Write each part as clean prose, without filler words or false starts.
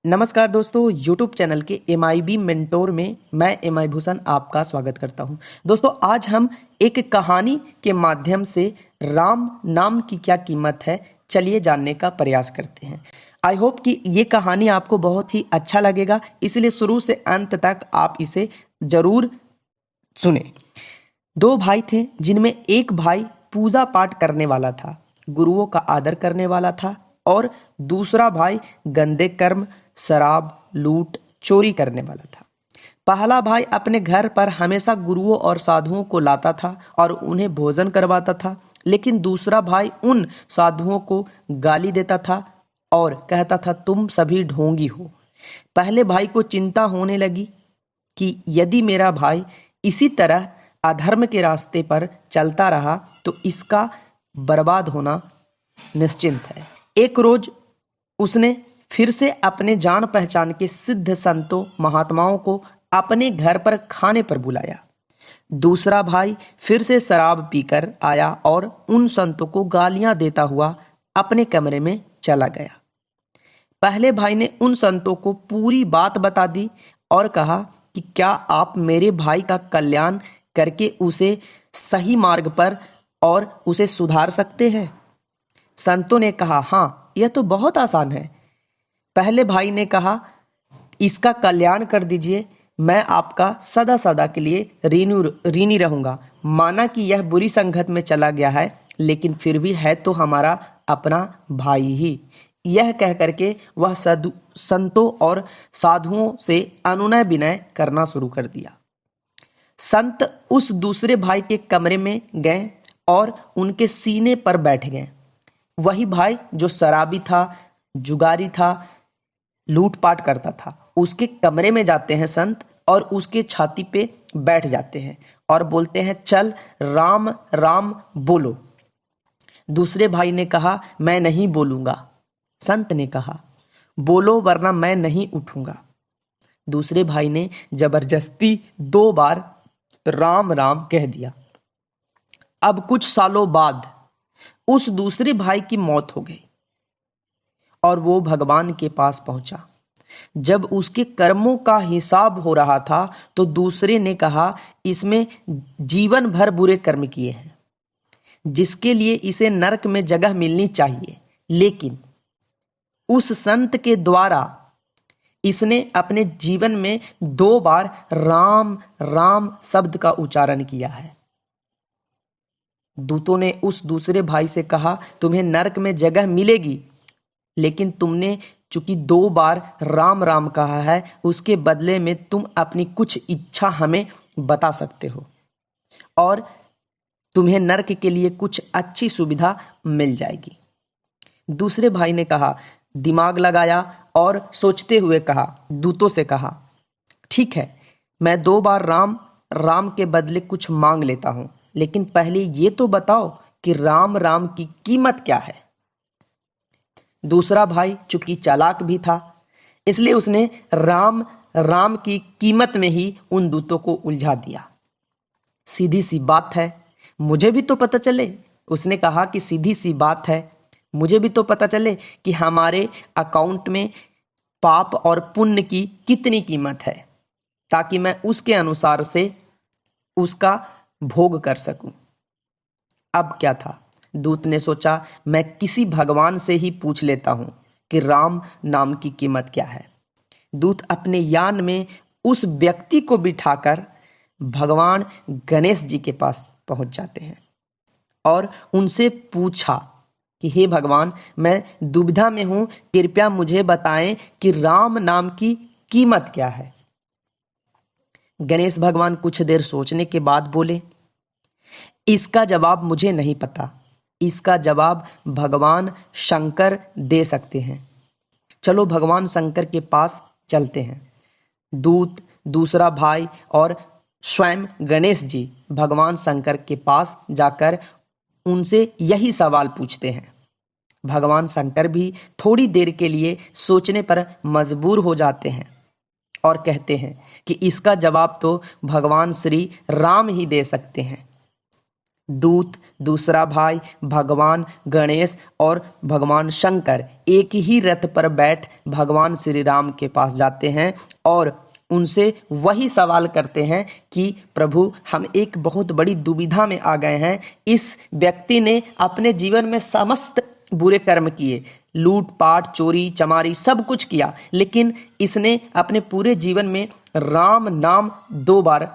नमस्कार दोस्तों, YouTube channel के MIB मेंटोर में मैं MI भूषण आपका स्वागत करता हूं। दोस्तों, आज हम एक कहानी के माध्यम से राम नाम की क्या कीमत है, चलिए जानने का प्रयास करते हैं। आई होप कि ये कहानी आपको बहुत ही अच्छा लगेगा, इसलिए शुरू से अंत तक आप इसे ज़रूर सुने। दो भाई थे जिनमें एक भाई पूजा पाठ करने वाला था, गुरुओं का आदर करने वाला था, और दूसरा भाई गंदे कर्म, शराब, लूट, चोरी करने वाला था। पहला भाई अपने घर पर हमेशा गुरुओं और साधुओं को लाता था और उन्हें भोजन करवाता था, लेकिन दूसरा भाई उन साधुओं को गाली देता था और कहता था, तुम सभी ढोंगी हो। पहले भाई को चिंता होने लगी कि यदि मेरा भाई इसी तरह अधर्म के रास्ते पर चलता रहा तो इसका बर्बाद होना निश्चिंत है। एक रोज उसने फिर से अपने जान पहचान के सिद्ध संतों महात्माओं को अपने घर पर खाने पर बुलाया। दूसरा भाई फिर से शराब पीकर आया और उन संतों को गालियां देता हुआ अपने कमरे में चला गया। पहले भाई ने उन संतों को पूरी बात बता दी और कहा कि क्या आप मेरे भाई का कल्याण करके उसे सही मार्ग पर और उसे सुधार सकते हैं? संतों ने कहा, हाँ, यह तो बहुत आसान है। पहले भाई ने कहा, इसका कल्याण कर दीजिए, मैं आपका सदा सदा के लिए ऋणी रहूंगा। माना कि यह बुरी संगत में चला गया है, लेकिन फिर भी है तो हमारा अपना भाई ही। यह कह करके वह संतों और साधुओं से अनुनय विनय करना शुरू कर दिया। संत उस दूसरे भाई के कमरे में गए और उनके सीने पर बैठ गए। वही भाई जो शराबी था, जुगारी था, लूटपाट करता था, उसके कमरे में जाते हैं संत और उसके छाती पे बैठ जाते हैं और बोलते हैं, चल राम राम बोलो। दूसरे भाई ने कहा, मैं नहीं बोलूंगा। संत ने कहा, बोलो वरना मैं नहीं उठूंगा। दूसरे भाई ने जबरदस्ती 2 बार राम राम कह दिया। अब कुछ सालों बाद उस दूसरे भाई की मौत हो गई और वो भगवान के पास पहुंचा। जब उसके कर्मों का हिसाब हो रहा था तो दूसरे ने कहा, इसमें जीवन भर बुरे कर्म किए हैं, जिसके लिए इसे नरक में जगह मिलनी चाहिए। लेकिन उस संत के द्वारा इसने अपने जीवन में 2 बार राम राम शब्द का उच्चारण किया है। दूतों ने उस दूसरे भाई से कहा, तुम्हें नरक में जगह मिलेगी, लेकिन तुमने चूंकि 2 बार राम राम कहा है, उसके बदले में तुम अपनी कुछ इच्छा हमें बता सकते हो और तुम्हें नरक के लिए कुछ अच्छी सुविधा मिल जाएगी। दूसरे भाई ने कहा, दिमाग लगाया और सोचते हुए कहा, दूतों से कहा, ठीक है, मैं 2 बार राम राम के बदले कुछ मांग लेता हूं, लेकिन पहले ये तो बताओ कि राम राम की कीमत क्या है। दूसरा भाई चूंकि चालाक भी था, इसलिए उसने राम राम की कीमत में ही उन दूतों को उलझा दिया। सीधी सी बात है, मुझे भी तो पता चले। उसने कहा कि सीधी सी बात है, मुझे भी तो पता चले कि हमारे अकाउंट में पाप और पुण्य की कितनी कीमत है, ताकि मैं उसके अनुसार से उसका भोग कर सकूं। अब क्या था, दूत ने सोचा, मैं किसी भगवान से ही पूछ लेता हूं कि राम नाम की कीमत क्या है। दूत अपने यान में उस व्यक्ति को बिठाकर भगवान गणेश जी के पास पहुंच जाते हैं और उनसे पूछा कि हे भगवान, मैं दुविधा में हूं, कृपया मुझे बताएं कि राम नाम की कीमत क्या है। गणेश भगवान कुछ देर सोचने के बाद बोले, इसका जवाब मुझे नहीं पता, इसका जवाब भगवान शंकर दे सकते हैं। चलो भगवान शंकर के पास चलते हैं। दूत, दूसरा भाई और स्वयं गणेश जी भगवान शंकर के पास जाकर उनसे यही सवाल पूछते हैं। भगवान शंकर भी थोड़ी देर के लिए सोचने पर मजबूर हो जाते हैं और कहते हैं कि इसका जवाब तो भगवान श्री राम ही दे सकते हैं। दूत, दूसरा भाई, भगवान गणेश और भगवान शंकर एक ही रथ पर बैठ भगवान श्री राम के पास जाते हैं और उनसे वही सवाल करते हैं कि प्रभु, हम एक बहुत बड़ी दुविधा में आ गए हैं। इस व्यक्ति ने अपने जीवन में समस्त बुरे कर्म किए, लूट पाट, चोरी चमारी सब कुछ किया, लेकिन इसने अपने पूरे जीवन में राम नाम 2 बार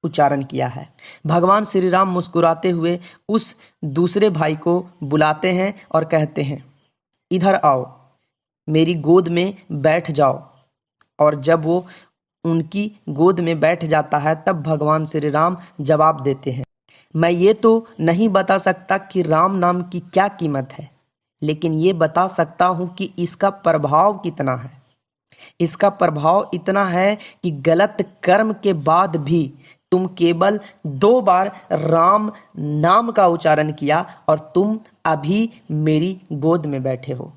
उच्चारण किया है। भगवान श्री राम मुस्कुराते हुए उस दूसरे भाई को बुलाते हैं और कहते हैं, इधर आओ, मेरी गोद में बैठ जाओ। और जब वो उनकी गोद में बैठ जाता है तब भगवान श्री राम जवाब देते हैं, मैं ये तो नहीं बता सकता कि राम नाम की क्या कीमत है, लेकिन ये बता सकता हूँ कि इसका प्रभाव कितना है। इसका प्रभाव इतना है कि गलत कर्म के बाद भी तुम केवल 2 बार राम नाम का उच्चारण किया और तुम अभी मेरी गोद में बैठे हो।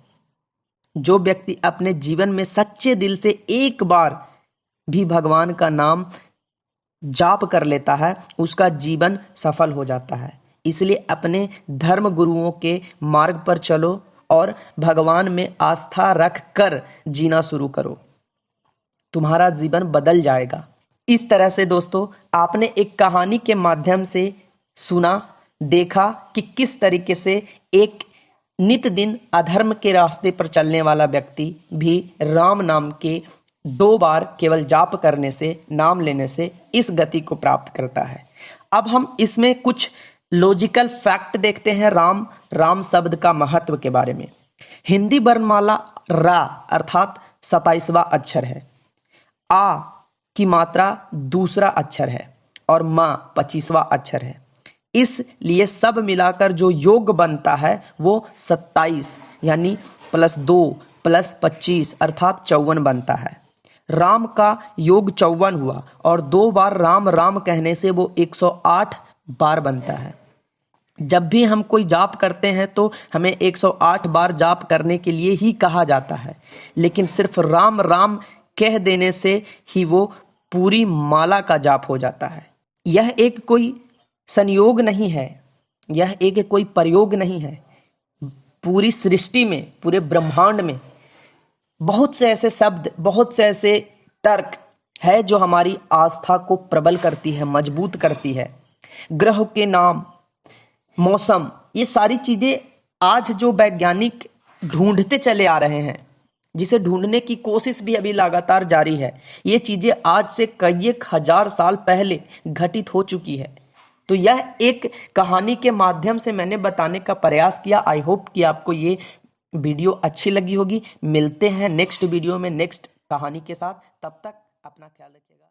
जो व्यक्ति अपने जीवन में सच्चे दिल से एक बार भी भगवान का नाम जाप कर लेता है, उसका जीवन सफल हो जाता है। इसलिए अपने धर्म गुरुओं के मार्ग पर चलो और भगवान में आस्था रख कर जीना शुरू करो, तुम्हारा जीवन बदल जाएगा। इस तरह से दोस्तों, आपने एक कहानी के माध्यम से सुना, देखा कि किस तरीके से एक नित दिन अधर्म के रास्ते पर चलने वाला व्यक्ति भी राम नाम के 2 बार केवल जाप करने से, नाम लेने से इस गति को प्राप्त करता है। अब हम इसमें कुछ लॉजिकल फैक्ट देखते हैं राम शब्द का महत्व के बारे में। हिंदी वर्णमाला रा अर्थात 27वां अक्षर है, आ की मात्रा दूसरा अक्षर है और मा 25वां अक्षर है। इसलिए सब मिलाकर जो योग बनता है वो 27 यानी +2 +25 अर्थात 54 बनता है। राम का योग 54 हुआ और 2 बार राम राम कहने से वो 108 बार बनता है। जब भी हम कोई जाप करते हैं तो हमें 108 बार जाप करने के लिए ही कहा जाता है, लेकिन सिर्फ राम राम कह देने से ही वो पूरी माला का जाप हो जाता है। यह एक कोई संयोग नहीं है, यह एक कोई प्रयोग नहीं है। पूरी सृष्टि में, पूरे ब्रह्मांड में बहुत से ऐसे शब्द, बहुत से ऐसे तर्क है जो हमारी आस्था को प्रबल करती है, मजबूत करती है। ग्रह के नाम, मौसम, ये सारी चीजें आज जो वैज्ञानिक ढूंढते चले आ रहे हैं, जिसे ढूंढने की कोशिश भी अभी लगातार जारी है, ये चीजें आज से कई 1000 साल पहले घटित हो चुकी है। तो यह एक कहानी के माध्यम से मैंने बताने का प्रयास किया। आई होप कि आपको ये वीडियो अच्छी लगी होगी। मिलते हैं नेक्स्ट वीडियो में नेक्स्ट कहानी के साथ, तब तक अपना ख्याल रखिएगा।